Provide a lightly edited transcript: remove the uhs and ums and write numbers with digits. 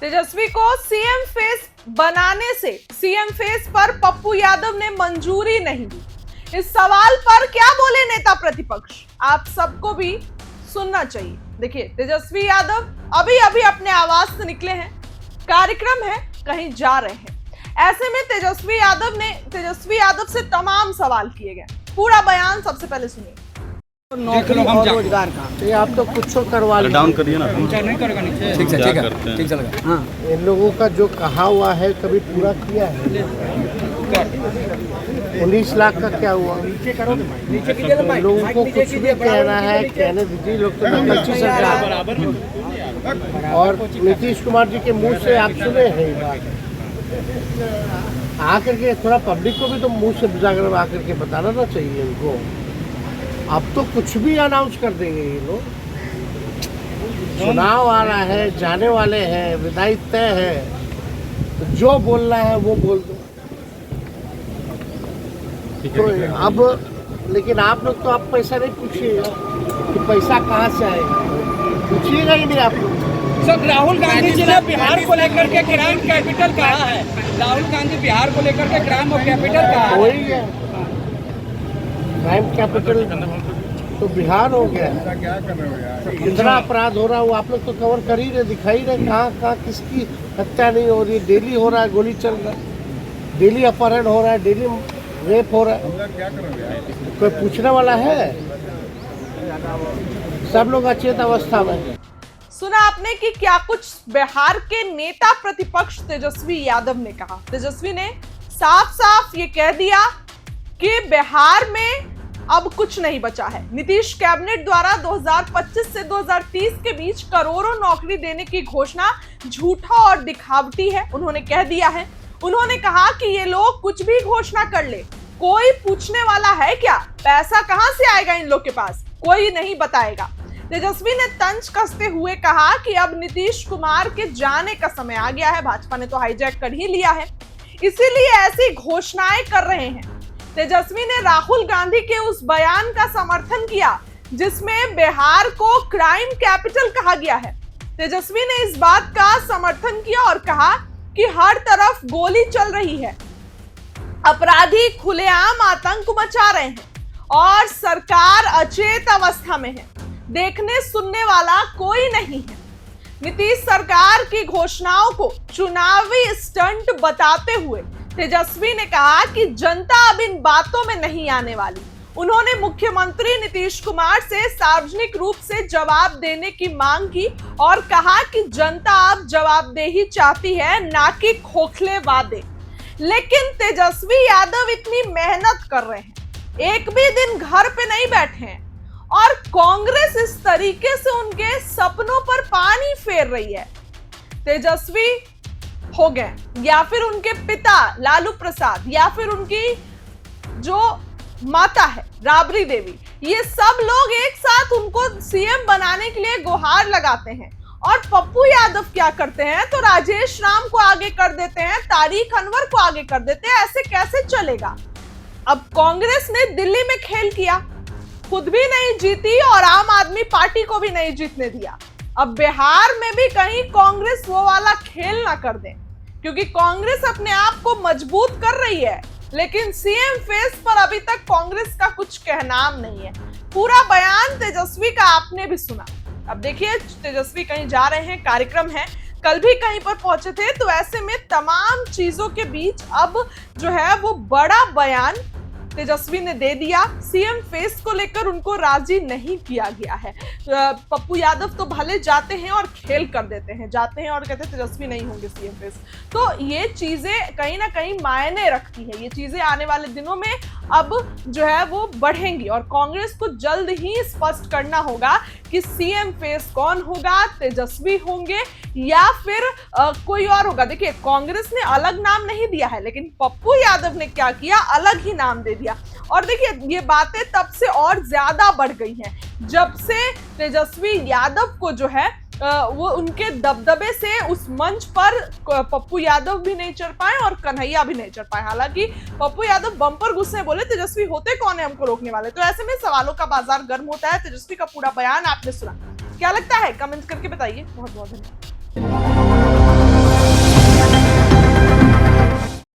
तेजस्वी को CM face बनाने से सीएम फेस पर पप्पू यादव ने मंजूरी नहीं दी। इस सवाल पर क्या बोले नेता प्रतिपक्ष, आप सबको भी सुनना चाहिए। देखिए, तेजस्वी यादव अभी अभी अपने आवास से निकले हैं, कार्यक्रम है, कहीं जा रहे हैं। ऐसे में तेजस्वी यादव से तमाम सवाल किए गए। पूरा बयान सबसे पहले सुनिए। नौकरी और रोजगार का ये आप तो कुछ तो करवा लीजिए। डाउन करिए ना। नहीं करेगा नीचे। ठीक है, ठीक चलेगा। हाँ, इन लोगों का जो कहा हुआ है कभी पूरा किया है? 19 लाख का क्या हुआ? नीचे करो, नीचे कीजिए ना भाई। लोगों को कुछ भी कहना है, कहने दीजिए। लोग तो नकलची सरकार, और नीतीश कुमार जी के मुंह से आप सुने हैं ये बात। आकर के थोड़ा पब्लिक को भी तो मुंह से जाकर आकर के बताना ना चाहिए इनको। अब तो कुछ भी अनाउंस कर देंगे ये लोग। चुनाव आ रहा है, जाने वाले हैं, विदाई तय है, तो जो बोलना है वो बोल दो। तो अब लेकिन आप लोग तो आप पैसा नहीं पूछिएगा कि पैसा कहाँ से आएगा, पूछिएगा ही नहीं आप लोग। सर, राहुल गांधी जी ने बिहार को लेकर के क्राइम कैपिटल कहा है। राहुल गांधी बिहार को लेकर के क्राइम और कैपिटल कहा है। वही है, क्राइम कैपिटल तो बिहार हो गया। कितना अपराध हो रहा है वो आप लोग तो कवर कर ही रहे, दिखाई रहे। कहाँ कहाँ किसकी हत्या नहीं हो रही है। डेली हो रहा है, गोली चल रहा है, डेली अपहरण हो रहा है, डेली रेप हो रहा है। कोई पूछने वाला है? सब लोग अचेत अवस्था में। सुना आपने कि क्या कुछ बिहार के नेता प्रतिपक्ष तेजस्वी यादव ने कहा। तेजस्वी ने साफ साफ ये कह दिया कि बिहार में अब कुछ नहीं बचा है। नीतीश कैबिनेट द्वारा 2025 से 2030 के बीच करोड़ों नौकरी देने की घोषणा झूठा और दिखावटी है, उन्होंने कह दिया है। उन्होंने कहा कि ये लोग कुछ भी घोषणा कर ले, कोई पूछने वाला है क्या? पैसा कहां से आएगा इन लोग के पास, कोई नहीं बताएगा। तेजस्वी ने तंज कसते हुए कहा कि अब नीतीश कुमार के जाने का समय आ गया है, भाजपा ने तो हाईजैक कर ही लिया है, इसीलिए ऐसी घोषणाएं कर रहे हैं। तेजस्वी ने राहुल गांधी के उस बयान का समर्थन किया जिसमें बिहार को क्राइम कैपिटल कहा गया है। तेजस्वी ने इस बात का समर्थन किया और कहा कि हर तरफ गोली चल रही है, अपराधी खुलेआम आतंक मचा रहे हैं और सरकार अचेत अवस्था में है, देखने सुनने वाला कोई नहीं है। नीतीश सरकार की घोषणाओं को चुनावी स्टंट बताते हुए तेजस्वी ने कहा कि जनता अब इन बातों में नहीं आने वाली। उन्होंने मुख्यमंत्री नीतीश कुमार से सार्वजनिक रूप से जवाब देने की मांग की और कहा कि जनता अब जवाबदेही चाहती है, ना कि खोखले वादे। लेकिन तेजस्वी यादव इतनी मेहनत कर रहे हैं, एक भी दिन घर पे नहीं बैठे हैं, और कांग्रेस इस तरीके से उनके सपनों पर पानी फेर रही है। तेजस्वी हो गए या फिर उनके पिता लालू प्रसाद या फिर उनकी जो माता है राबड़ी देवी, ये सब लोग एक साथ उनको सीएम बनाने के लिए गुहार लगाते हैं। और पप्पू यादव क्या करते हैं तो राजेश राम को आगे कर देते हैं, तारिक अनवर को आगे कर देते हैं। ऐसे कैसे चलेगा? अब कांग्रेस ने दिल्ली में खेल किया, खुद भी नहीं जीती और आम आदमी पार्टी को भी नहीं जीतने दिया। अब बिहार में भी कहीं कांग्रेस वो वाला खेल ना कर दे, क्योंकि कांग्रेस अपने आप को मजबूत कर रही है, लेकिन सीएम फेस पर अभी तक कांग्रेस का कुछ कहनाम नहीं है। पूरा बयान तेजस्वी का आपने भी सुना। अब देखिए, तेजस्वी कहीं जा रहे हैं, कार्यक्रम है, कल भी कहीं पर पहुंचे थे, तो ऐसे में तमाम चीजों के बीच अब जो है वो बड़ा बयान तेजस्वी ने दे दिया। सीएम फेस को लेकर उनको राजी नहीं किया गया है। पप्पू यादव तो भले जाते हैं और खेल कर देते हैं, जाते हैं और कहते हैं तेजस्वी नहीं होंगे सीएम फेस। तो ये चीजें कहीं ना कहीं मायने रखती है। ये चीजें आने वाले दिनों में अब जो है वो बढ़ेंगी और कांग्रेस को जल्द ही स्पष्ट करना होगा कि सीएम फेस कौन होगा, तेजस्वी होंगे या फिर कोई और होगा। देखिए, कांग्रेस ने अलग नाम नहीं दिया है, लेकिन पप्पू यादव ने क्या किया, अलग ही नाम दे दिया। और देखिए, ये बातें तब से और ज्यादा बढ़ गई हैं जब से तेजस्वी यादव को जो है वो उनके दबदबे से उस मंच पर पप्पू यादव भी नहीं चढ़ पाए और कन्हैया भी नहीं चढ़ पाए। हालांकि पप्पू यादव बम्पर गुस्से में बोले तेजस्वी होते कौन है हमको रोकने वाले। तो ऐसे में सवालों का बाजार गर्म होता है। तेजस्वी का पूरा बयान आपने सुना, क्या लगता है कमेंट करके बताइए। बहुत बहुत धन्यवाद।